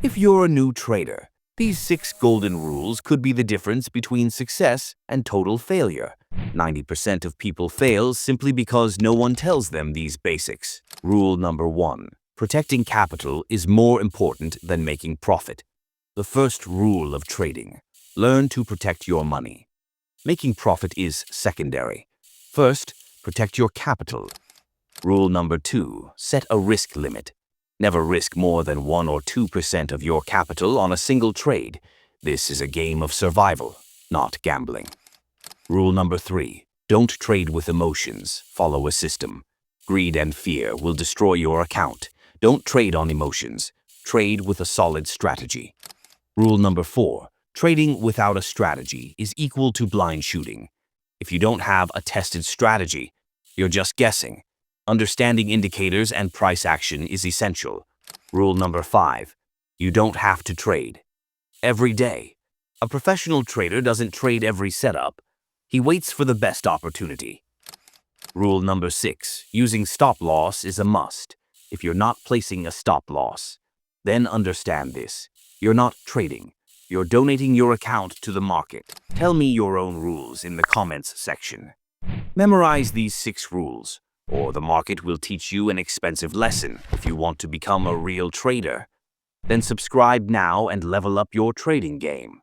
If you're a new trader, these 6 golden rules could be the difference between success and total failure. 90% of people fail simply because no one tells them these basics. Rule number 1. Protecting capital is more important than making profit. The first rule of trading: learn to protect your money. Making profit is secondary. First, protect your capital. Rule number 2. Set a risk limit. Never risk more than 1 or 2% of your capital on a single trade. This is a game of survival, not gambling. Rule number 3. Don't trade with emotions. Follow a system. Greed and fear will destroy your account. Don't trade on emotions. Trade with a solid strategy. Rule number 4. Trading without a strategy is equal to blind shooting. If you don't have a tested strategy, you're just guessing. Understanding indicators and price action is essential. Rule number 5. You don't have to trade every day. A professional trader doesn't trade every setup. He waits for the best opportunity. Rule number 6. Using stop loss is a must. If you're not placing a stop loss, then understand this: you're not trading. You're donating your account to the market. Tell me your own rules in the comments section. Memorize these 6 rules, or the market will teach you an expensive lesson. If you want to become a real trader, then subscribe now and level up your trading game.